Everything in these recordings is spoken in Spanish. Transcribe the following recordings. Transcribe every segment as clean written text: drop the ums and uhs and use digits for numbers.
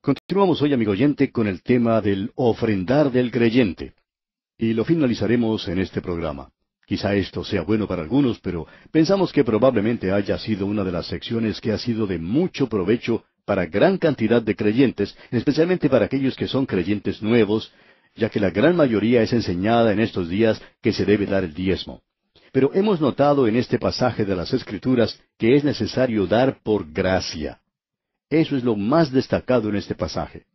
Continuamos hoy, amigo oyente, con el tema del ofrendar del creyente. Y lo finalizaremos en este programa. Quizá esto sea bueno para algunos, pero pensamos que probablemente haya sido una de las secciones que ha sido de mucho provecho para gran cantidad de creyentes, especialmente para aquellos que son creyentes nuevos, ya que la gran mayoría es enseñada en estos días que se debe dar el diezmo. Pero hemos notado en este pasaje de las Escrituras que es necesario dar por gracia. Eso es lo más destacado en este pasaje.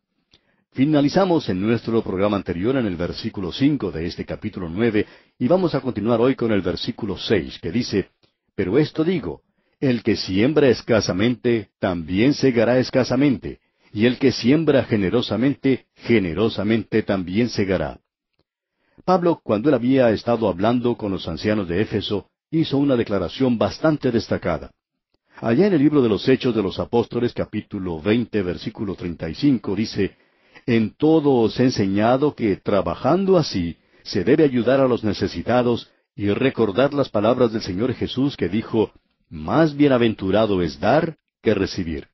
Finalizamos en nuestro programa anterior en el versículo 5 de este capítulo 9 y vamos a continuar hoy con el versículo 6 que dice, Pero esto digo, el que siembra escasamente, también segará escasamente, y el que siembra generosamente, generosamente también segará. Pablo, cuando él había estado hablando con los ancianos de Éfeso, hizo una declaración bastante destacada. Allá en el libro de los Hechos de los Apóstoles, capítulo 20, versículo 35, dice, En todo os he enseñado que, trabajando así, se debe ayudar a los necesitados y recordar las palabras del Señor Jesús que dijo, Más bienaventurado es dar que recibir.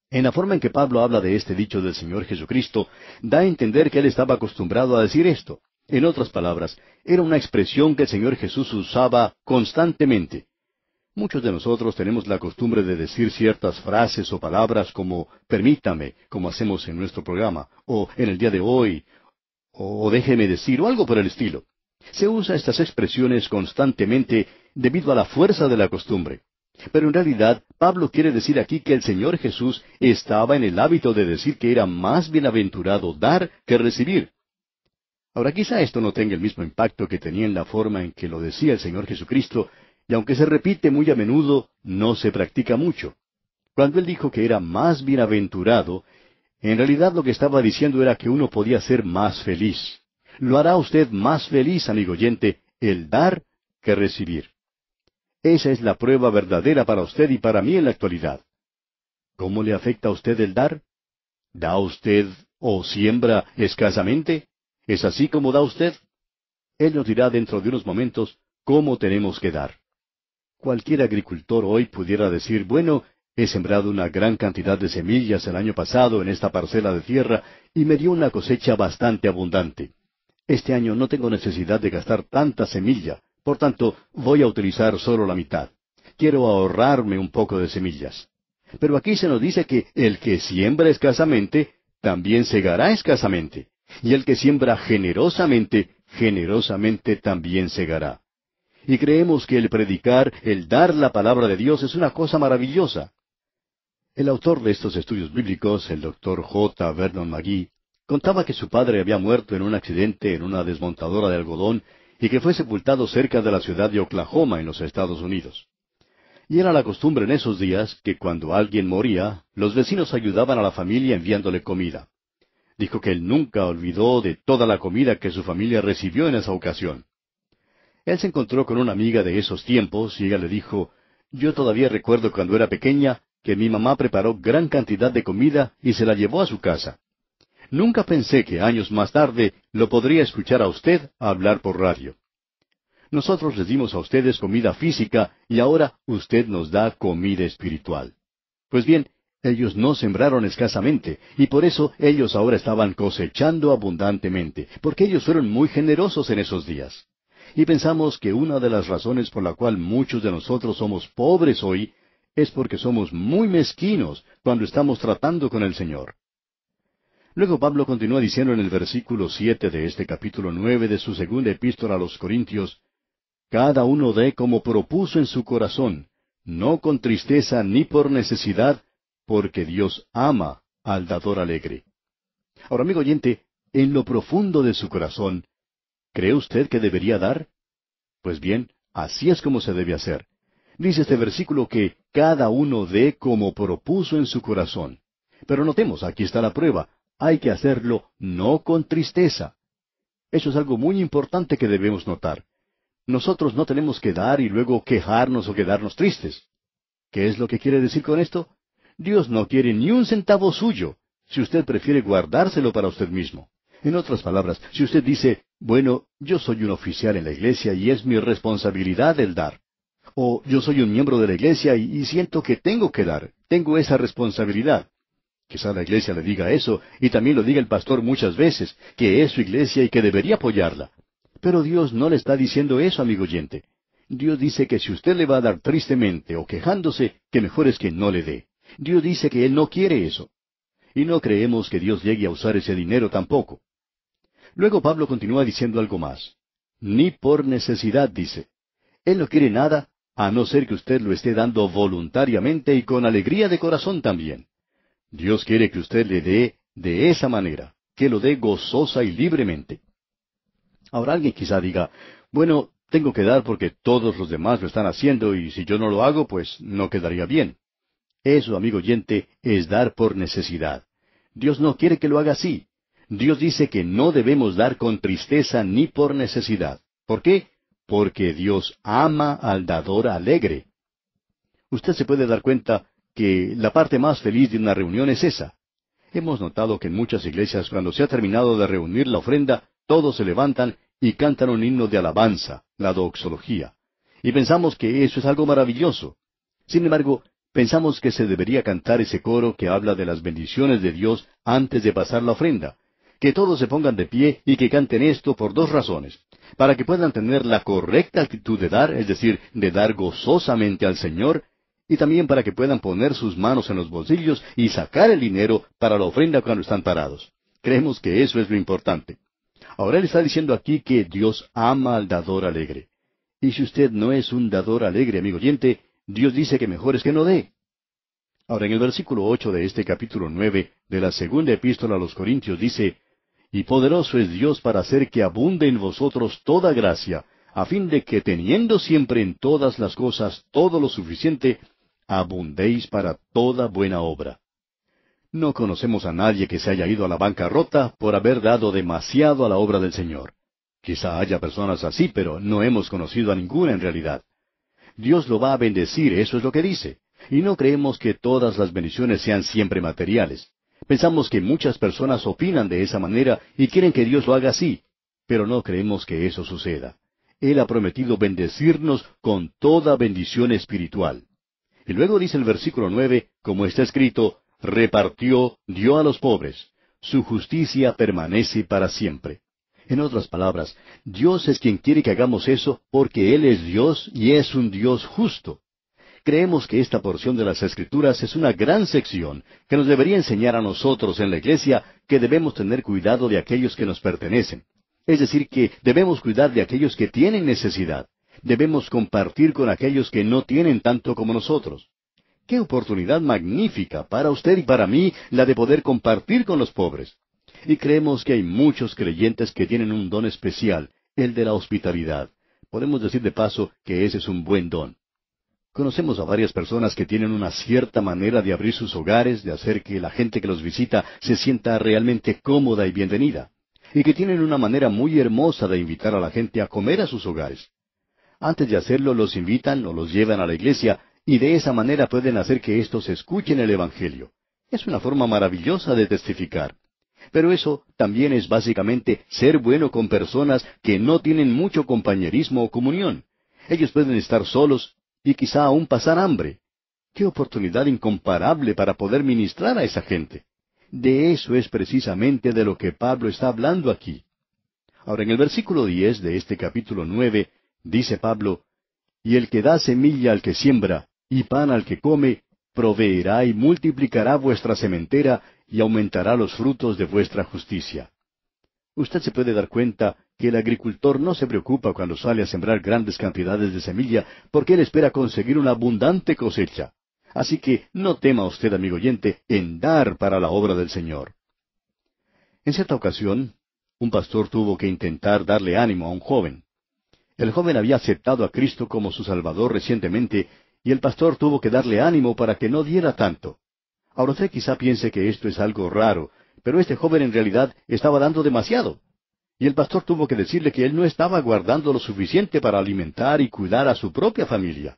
En la forma en que Pablo habla de este dicho del Señor Jesucristo, da a entender que él estaba acostumbrado a decir esto. En otras palabras, era una expresión que el Señor Jesús usaba constantemente. Muchos de nosotros tenemos la costumbre de decir ciertas frases o palabras como permítame, como hacemos en nuestro programa, o en el día de hoy, o déjeme decir, o algo por el estilo. Se usa estas expresiones constantemente debido a la fuerza de la costumbre. Pero en realidad, Pablo quiere decir aquí que el Señor Jesús estaba en el hábito de decir que era más bienaventurado dar que recibir. Ahora quizá esto no tenga el mismo impacto que tenía en la forma en que lo decía el Señor Jesucristo, y aunque se repite muy a menudo, no se practica mucho. Cuando él dijo que era más bienaventurado, en realidad lo que estaba diciendo era que uno podía ser más feliz. Lo hará usted más feliz, amigo oyente, el dar que recibir. Esa es la prueba verdadera para usted y para mí en la actualidad. ¿Cómo le afecta a usted el dar? ¿Da usted o siembra escasamente? ¿Es así como da usted? Él nos dirá dentro de unos momentos cómo tenemos que dar. Cualquier agricultor hoy pudiera decir, bueno, he sembrado una gran cantidad de semillas el año pasado en esta parcela de tierra y me dio una cosecha bastante abundante. Este año no tengo necesidad de gastar tanta semilla, por tanto voy a utilizar solo la mitad. Quiero ahorrarme un poco de semillas. Pero aquí se nos dice que el que siembra escasamente, también segará escasamente. Y el que siembra generosamente, generosamente también segará. Y creemos que el predicar, el dar la palabra de Dios es una cosa maravillosa. El autor de estos estudios bíblicos, el doctor J. Vernon McGee, contaba que su padre había muerto en un accidente en una desmontadora de algodón y que fue sepultado cerca de la ciudad de Oklahoma, en los Estados Unidos. Y era la costumbre en esos días que cuando alguien moría, los vecinos ayudaban a la familia enviándole comida. Dijo que él nunca olvidó de toda la comida que su familia recibió en esa ocasión. Él se encontró con una amiga de esos tiempos y ella le dijo, yo todavía recuerdo cuando era pequeña que mi mamá preparó gran cantidad de comida y se la llevó a su casa. Nunca pensé que años más tarde lo podría escuchar a usted hablar por radio. Nosotros les dimos a ustedes comida física y ahora usted nos da comida espiritual. Pues bien, ellos no sembraron escasamente y por eso ellos ahora estaban cosechando abundantemente, porque ellos fueron muy generosos en esos días. Y pensamos que una de las razones por la cual muchos de nosotros somos pobres hoy es porque somos muy mezquinos cuando estamos tratando con el Señor. Luego Pablo continúa diciendo en el versículo 7 de este capítulo 9 de su segunda epístola a los Corintios, Cada uno dé como propuso en su corazón, no con tristeza ni por necesidad, porque Dios ama al dador alegre. Ahora, amigo oyente, en lo profundo de su corazón, ¿cree usted que debería dar? Pues bien, así es como se debe hacer. Dice este versículo que cada uno dé como propuso en su corazón. Pero notemos, aquí está la prueba. Hay que hacerlo no con tristeza. Eso es algo muy importante que debemos notar. Nosotros no tenemos que dar y luego quejarnos o quedarnos tristes. ¿Qué es lo que quiere decir con esto? Dios no quiere ni un centavo suyo, si usted prefiere guardárselo para usted mismo. En otras palabras, si usted dice, bueno, yo soy un oficial en la iglesia y es mi responsabilidad el dar. O yo soy un miembro de la iglesia y siento que tengo que dar, tengo esa responsabilidad. Quizá la iglesia le diga eso, y también lo diga el pastor muchas veces, que es su iglesia y que debería apoyarla. Pero Dios no le está diciendo eso, amigo oyente. Dios dice que si usted le va a dar tristemente o quejándose, que mejor es que no le dé. Dios dice que Él no quiere eso. Y no creemos que Dios llegue a usar ese dinero tampoco. Luego Pablo continúa diciendo algo más. Ni por necesidad, dice. Él no quiere nada, a no ser que usted lo esté dando voluntariamente y con alegría de corazón también. Dios quiere que usted le dé de esa manera, que lo dé gozosa y libremente. Ahora alguien quizá diga, bueno, tengo que dar porque todos los demás lo están haciendo y si yo no lo hago, pues no quedaría bien. Eso, amigo oyente, es dar por necesidad. Dios no quiere que lo haga así. Dios dice que no debemos dar con tristeza ni por necesidad. ¿Por qué? Porque Dios ama al dador alegre. Usted se puede dar cuenta que la parte más feliz de una reunión es esa. Hemos notado que en muchas iglesias, cuando se ha terminado de reunir la ofrenda, todos se levantan y cantan un himno de alabanza, la doxología. Y pensamos que eso es algo maravilloso. Sin embargo, pensamos que se debería cantar ese coro que habla de las bendiciones de Dios antes de pasar la ofrenda. Que todos se pongan de pie y que canten esto por dos razones. Para que puedan tener la correcta actitud de dar, es decir, de dar gozosamente al Señor, y también para que puedan poner sus manos en los bolsillos y sacar el dinero para la ofrenda cuando están parados. Creemos que eso es lo importante. Ahora él está diciendo aquí que Dios ama al dador alegre. Y si usted no es un dador alegre, amigo oyente, Dios dice que mejor es que no dé. Ahora en el versículo 8 de este capítulo 9 de la segunda epístola a los Corintios dice, y poderoso es Dios para hacer que abunde en vosotros toda gracia, a fin de que teniendo siempre en todas las cosas todo lo suficiente, abundéis para toda buena obra. No conocemos a nadie que se haya ido a la bancarrota por haber dado demasiado a la obra del Señor. Quizá haya personas así, pero no hemos conocido a ninguna en realidad. Dios lo va a bendecir, eso es lo que dice. Y no creemos que todas las bendiciones sean siempre materiales. Pensamos que muchas personas opinan de esa manera y quieren que Dios lo haga así, pero no creemos que eso suceda. Él ha prometido bendecirnos con toda bendición espiritual. Y luego dice el versículo 9, como está escrito, repartió, dio a los pobres. Su justicia permanece para siempre. En otras palabras, Dios es quien quiere que hagamos eso porque Él es Dios y es un Dios justo. Creemos que esta porción de las Escrituras es una gran sección que nos debería enseñar a nosotros en la iglesia que debemos tener cuidado de aquellos que nos pertenecen. Es decir, que debemos cuidar de aquellos que tienen necesidad. Debemos compartir con aquellos que no tienen tanto como nosotros. ¡Qué oportunidad magnífica para usted y para mí la de poder compartir con los pobres! Y creemos que hay muchos creyentes que tienen un don especial, el de la hospitalidad. Podemos decir de paso que ese es un buen don. Conocemos a varias personas que tienen una cierta manera de abrir sus hogares, de hacer que la gente que los visita se sienta realmente cómoda y bienvenida, y que tienen una manera muy hermosa de invitar a la gente a comer a sus hogares. Antes de hacerlo, los invitan o los llevan a la iglesia, y de esa manera pueden hacer que éstos escuchen el Evangelio. Es una forma maravillosa de testificar. Pero eso también es básicamente ser bueno con personas que no tienen mucho compañerismo o comunión. Ellos pueden estar solos y quizá aún pasar hambre. ¡Qué oportunidad incomparable para poder ministrar a esa gente! De eso es precisamente de lo que Pablo está hablando aquí. Ahora, en el versículo 10 de este capítulo 9, dice Pablo, y el que da semilla al que siembra, y pan al que come, proveerá y multiplicará vuestra sementera, y aumentará los frutos de vuestra justicia. Usted se puede dar cuenta que el agricultor no se preocupa cuando sale a sembrar grandes cantidades de semilla, porque él espera conseguir una abundante cosecha. Así que no tema usted, amigo oyente, en dar para la obra del Señor. En cierta ocasión, un pastor tuvo que intentar darle ánimo a un joven. El joven había aceptado a Cristo como su Salvador recientemente, y el pastor tuvo que darle ánimo para que no diera tanto. Ahora usted quizá piense que esto es algo raro, pero este joven en realidad estaba dando demasiado. Y el pastor tuvo que decirle que él no estaba guardando lo suficiente para alimentar y cuidar a su propia familia.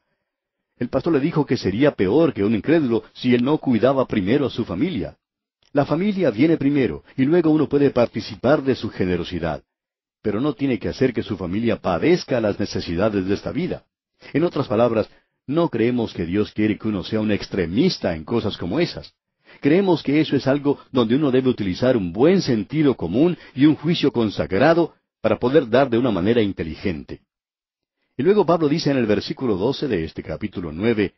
El pastor le dijo que sería peor que un incrédulo si él no cuidaba primero a su familia. La familia viene primero, y luego uno puede participar de su generosidad. Pero no tiene que hacer que su familia padezca las necesidades de esta vida. En otras palabras, no creemos que Dios quiere que uno sea un extremista en cosas como esas. Creemos que eso es algo donde uno debe utilizar un buen sentido común y un juicio consagrado para poder dar de una manera inteligente. Y luego Pablo dice en el versículo 12 de este capítulo 9,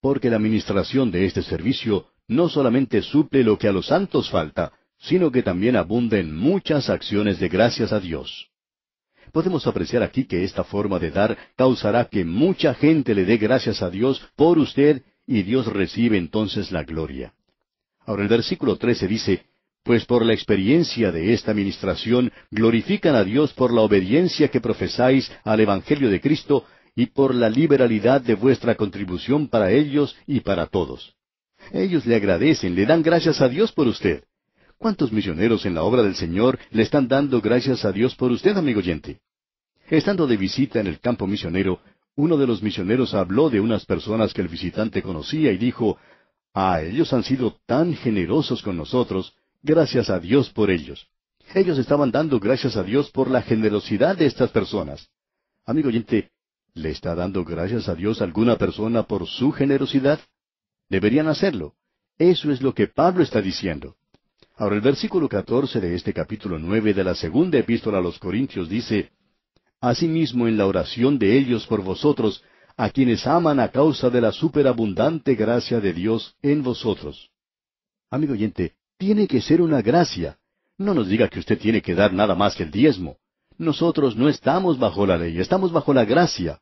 porque la administración de este servicio no solamente suple lo que a los santos falta, sino que también abunda en muchas acciones de gracias a Dios. Podemos apreciar aquí que esta forma de dar causará que mucha gente le dé gracias a Dios por usted y Dios recibe entonces la gloria. Ahora el versículo 13 dice, pues por la experiencia de esta administración glorifican a Dios por la obediencia que profesáis al Evangelio de Cristo y por la liberalidad de vuestra contribución para ellos y para todos. Ellos le agradecen, le dan gracias a Dios por usted. ¿Cuántos misioneros en la obra del Señor le están dando gracias a Dios por usted, amigo oyente? Estando de visita en el campo misionero, uno de los misioneros habló de unas personas que el visitante conocía y dijo, ellos han sido tan generosos con nosotros, gracias a Dios por ellos. Ellos estaban dando gracias a Dios por la generosidad de estas personas. Amigo oyente, ¿le está dando gracias a Dios alguna persona por su generosidad? Deberían hacerlo. Eso es lo que Pablo está diciendo. Ahora el versículo 14 de este capítulo 9 de la segunda epístola a los Corintios dice, asimismo en la oración de ellos por vosotros, a quienes aman a causa de la superabundante gracia de Dios en vosotros. Amigo oyente, tiene que ser una gracia. No nos diga que usted tiene que dar nada más que el diezmo. Nosotros no estamos bajo la ley, estamos bajo la gracia.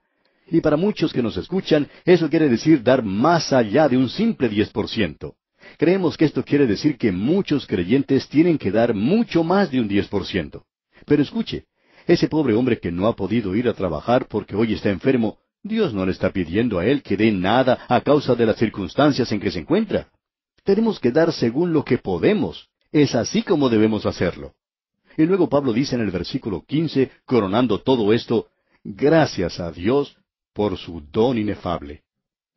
Y para muchos que nos escuchan, eso quiere decir dar más allá de un simple 10%. Creemos que esto quiere decir que muchos creyentes tienen que dar mucho más de un 10%. Pero escuche, ese pobre hombre que no ha podido ir a trabajar porque hoy está enfermo, Dios no le está pidiendo a él que dé nada a causa de las circunstancias en que se encuentra. Tenemos que dar según lo que podemos. Es así como debemos hacerlo. Y luego Pablo dice en el versículo 15, coronando todo esto, gracias a Dios por su don inefable.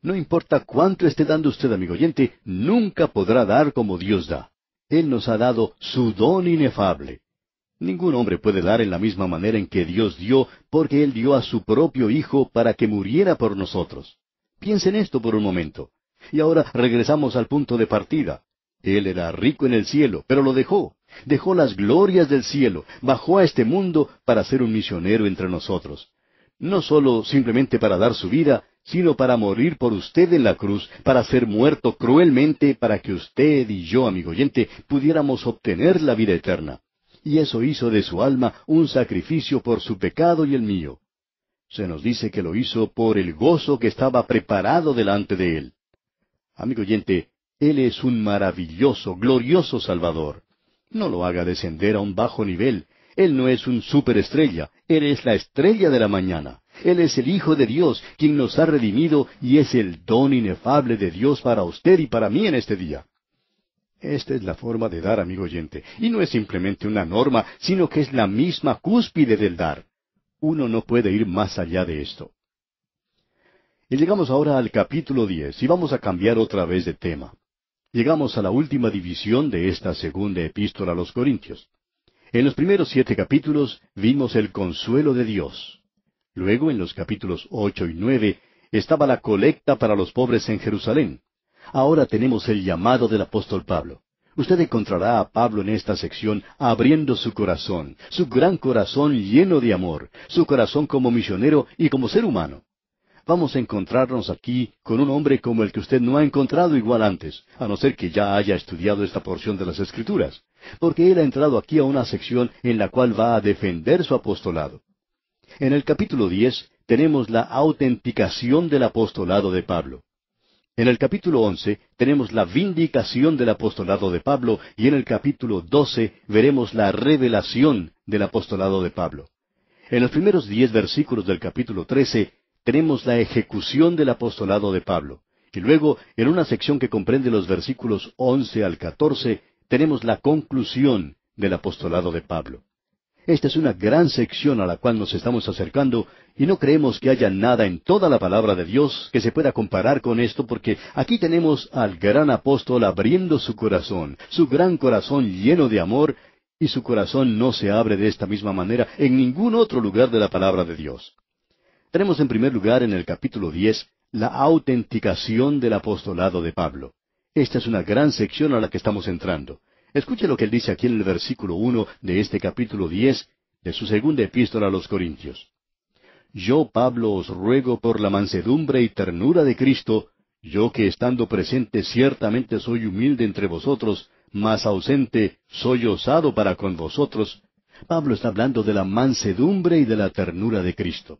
No importa cuánto esté dando usted, amigo oyente, nunca podrá dar como Dios da. Él nos ha dado su don inefable. Ningún hombre puede dar en la misma manera en que Dios dio, porque Él dio a su propio Hijo para que muriera por nosotros. Piensen esto por un momento. Y ahora regresamos al punto de partida. Él era rico en el cielo, pero lo dejó. Dejó las glorias del cielo, bajó a este mundo para ser un misionero entre nosotros. No solo simplemente para dar su vida, sino para morir por usted en la cruz, para ser muerto cruelmente, para que usted y yo, amigo oyente, pudiéramos obtener la vida eterna. Y eso hizo de su alma un sacrificio por su pecado y el mío. Se nos dice que lo hizo por el gozo que estaba preparado delante de él. Amigo oyente, Él es un maravilloso, glorioso Salvador. No lo haga descender a un bajo nivel. Él no es un superestrella, Él es la estrella de la mañana. Él es el Hijo de Dios, quien nos ha redimido y es el don inefable de Dios para usted y para mí en este día. Esta es la forma de dar, amigo oyente, y no es simplemente una norma, sino que es la misma cúspide del dar. Uno no puede ir más allá de esto. Y llegamos ahora al capítulo 10, y vamos a cambiar otra vez de tema. Llegamos a la última división de esta segunda epístola a los Corintios. En los primeros 7 capítulos vimos el consuelo de Dios. Luego, en los capítulos 8 y 9, estaba la colecta para los pobres en Jerusalén. Ahora tenemos el llamado del apóstol Pablo. Usted encontrará a Pablo en esta sección abriendo su corazón, su gran corazón lleno de amor, su corazón como misionero y como ser humano. Vamos a encontrarnos aquí con un hombre como el que usted no ha encontrado igual antes, a no ser que ya haya estudiado esta porción de las Escrituras, porque él ha entrado aquí a una sección en la cual va a defender su apostolado. En el capítulo 10 tenemos la autenticación del apostolado de Pablo. En el capítulo 11 tenemos la vindicación del apostolado de Pablo y en el capítulo 12 veremos la revelación del apostolado de Pablo. En los primeros 10 versículos del capítulo 13 tenemos la ejecución del apostolado de Pablo. Y luego, en una sección que comprende los versículos 11 al 14, tenemos la conclusión del apostolado de Pablo. Esta es una gran sección a la cual nos estamos acercando y no creemos que haya nada en toda la palabra de Dios que se pueda comparar con esto porque aquí tenemos al gran apóstol abriendo su gran corazón lleno de amor, y su corazón no se abre de esta misma manera en ningún otro lugar de la palabra de Dios. Tenemos en primer lugar en el capítulo 10 la autenticación del apostolado de Pablo. Esta es una gran sección a la que estamos entrando. Escuche lo que él dice aquí en el versículo 1 de este capítulo 10 de su segunda epístola a los Corintios. Yo, Pablo, os ruego por la mansedumbre y ternura de Cristo, yo que estando presente ciertamente soy humilde entre vosotros, mas ausente soy osado para con vosotros. Pablo está hablando de la mansedumbre y de la ternura de Cristo.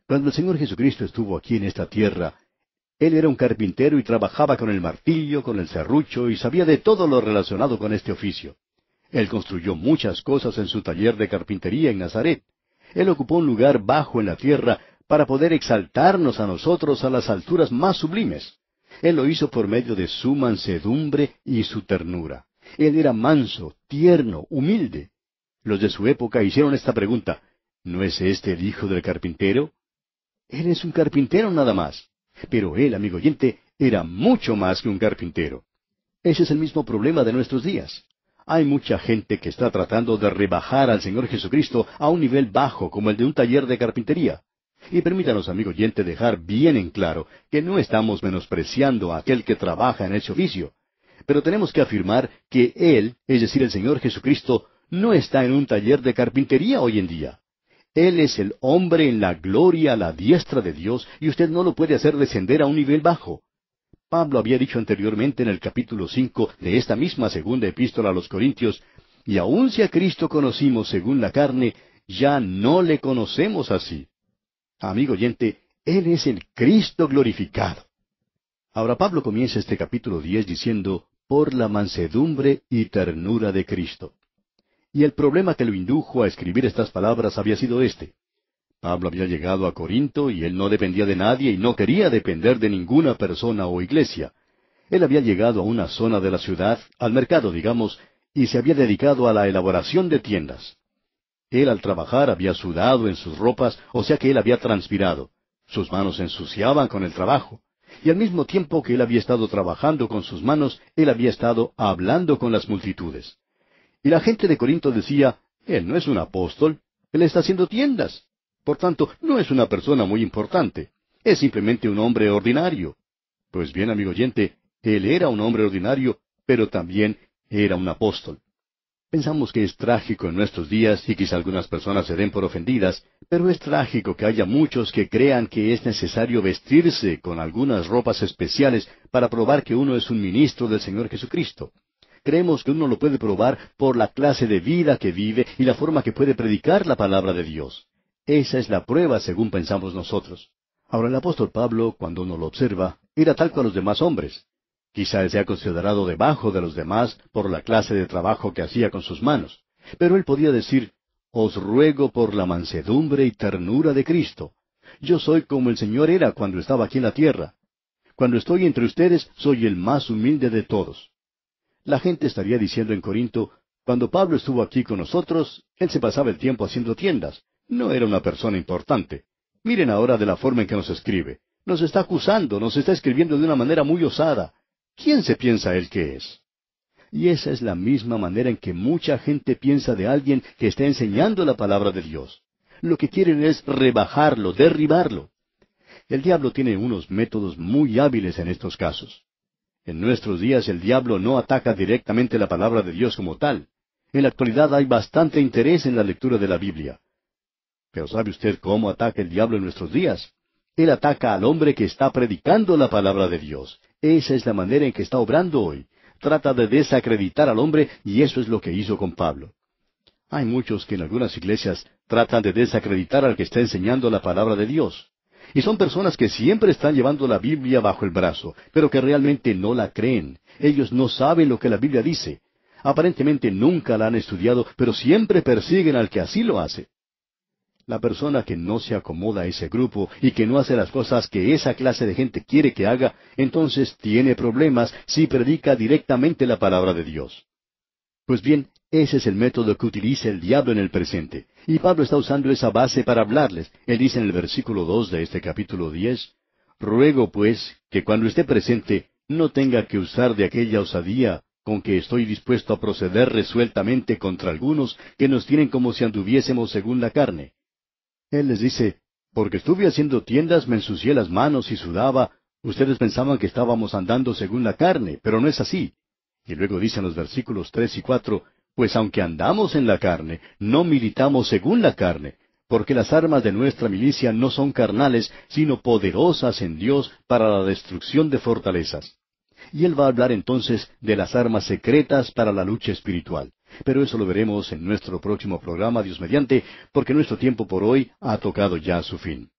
Cuando el Señor Jesucristo estuvo aquí en esta tierra, Él era un carpintero y trabajaba con el martillo, con el serrucho, y sabía de todo lo relacionado con este oficio. Él construyó muchas cosas en su taller de carpintería en Nazaret. Él ocupó un lugar bajo en la tierra para poder exaltarnos a nosotros a las alturas más sublimes. Él lo hizo por medio de su mansedumbre y su ternura. Él era manso, tierno, humilde. Los de su época hicieron esta pregunta: ¿no es este el hijo del carpintero? Él es un carpintero nada más. Pero él, amigo oyente, era mucho más que un carpintero. Ese es el mismo problema de nuestros días. Hay mucha gente que está tratando de rebajar al Señor Jesucristo a un nivel bajo como el de un taller de carpintería. Y permítanos, amigo oyente, dejar bien en claro que no estamos menospreciando a aquel que trabaja en ese oficio. Pero tenemos que afirmar que Él, es decir, el Señor Jesucristo, no está en un taller de carpintería hoy en día. Él es el hombre en la gloria a la diestra de Dios, y usted no lo puede hacer descender a un nivel bajo. Pablo había dicho anteriormente en el capítulo 5 de esta misma segunda epístola a los Corintios: y aun si a Cristo conocimos según la carne, ya no le conocemos así. Amigo oyente, Él es el Cristo glorificado. Ahora Pablo comienza este capítulo 10 diciendo: por la mansedumbre y ternura de Cristo. Y el problema que lo indujo a escribir estas palabras había sido este. Pablo había llegado a Corinto y él no dependía de nadie y no quería depender de ninguna persona o iglesia. Él había llegado a una zona de la ciudad, al mercado, digamos, y se había dedicado a la elaboración de tiendas. Él al trabajar había sudado en sus ropas, o sea que él había transpirado. Sus manos se ensuciaban con el trabajo. Y al mismo tiempo que él había estado trabajando con sus manos, él había estado hablando con las multitudes. Y la gente de Corinto decía: él no es un apóstol, él está haciendo tiendas. Por tanto, no es una persona muy importante. Es simplemente un hombre ordinario. Pues bien, amigo oyente, él era un hombre ordinario, pero también era un apóstol. Pensamos que es trágico en nuestros días, y quizá algunas personas se den por ofendidas, pero es trágico que haya muchos que crean que es necesario vestirse con algunas ropas especiales para probar que uno es un ministro del Señor Jesucristo. Creemos que uno lo puede probar por la clase de vida que vive y la forma que puede predicar la palabra de Dios. Esa es la prueba, según pensamos nosotros. Ahora, el apóstol Pablo, cuando uno lo observa, era tal cual los demás hombres. Quizá él sea considerado debajo de los demás por la clase de trabajo que hacía con sus manos. Pero él podía decir: os ruego por la mansedumbre y ternura de Cristo. Yo soy como el Señor era cuando estaba aquí en la tierra. Cuando estoy entre ustedes, soy el más humilde de todos. La gente estaría diciendo en Corinto: cuando Pablo estuvo aquí con nosotros, él se pasaba el tiempo haciendo tiendas. No era una persona importante. Miren ahora de la forma en que nos escribe. Nos está acusando, nos está escribiendo de una manera muy osada. ¿Quién se piensa él que es? Y esa es la misma manera en que mucha gente piensa de alguien que está enseñando la palabra de Dios. Lo que quieren es rebajarlo, derribarlo. El diablo tiene unos métodos muy hábiles en estos casos. En nuestros días el diablo no ataca directamente la palabra de Dios como tal. En la actualidad hay bastante interés en la lectura de la Biblia. Pero ¿sabe usted cómo ataca el diablo en nuestros días? Él ataca al hombre que está predicando la palabra de Dios. Esa es la manera en que está obrando hoy. Trata de desacreditar al hombre, y eso es lo que hizo con Pablo. Hay muchos que en algunas iglesias tratan de desacreditar al que está enseñando la palabra de Dios. Y son personas que siempre están llevando la Biblia bajo el brazo, pero que realmente no la creen. Ellos no saben lo que la Biblia dice. Aparentemente nunca la han estudiado, pero siempre persiguen al que así lo hace. La persona que no se acomoda a ese grupo y que no hace las cosas que esa clase de gente quiere que haga, entonces tiene problemas si predica directamente la palabra de Dios. Pues bien, ese es el método que utiliza el diablo en el presente. Y Pablo está usando esa base para hablarles. Él dice en el versículo 2 de este capítulo 10, ruego pues que cuando esté presente no tenga que usar de aquella osadía con que estoy dispuesto a proceder resueltamente contra algunos que nos tienen como si anduviésemos según la carne. Él les dice: porque estuve haciendo tiendas, me ensucié las manos y sudaba, Ustedes pensaban que estábamos andando según la carne, pero no es así. Y luego dicen los versículos 3 y 4, pues aunque andamos en la carne, no militamos según la carne, porque las armas de nuestra milicia no son carnales, sino poderosas en Dios para la destrucción de fortalezas. Y él va a hablar entonces de las armas secretas para la lucha espiritual. Pero eso lo veremos en nuestro próximo programa, Dios mediante, porque nuestro tiempo por hoy ha tocado ya su fin.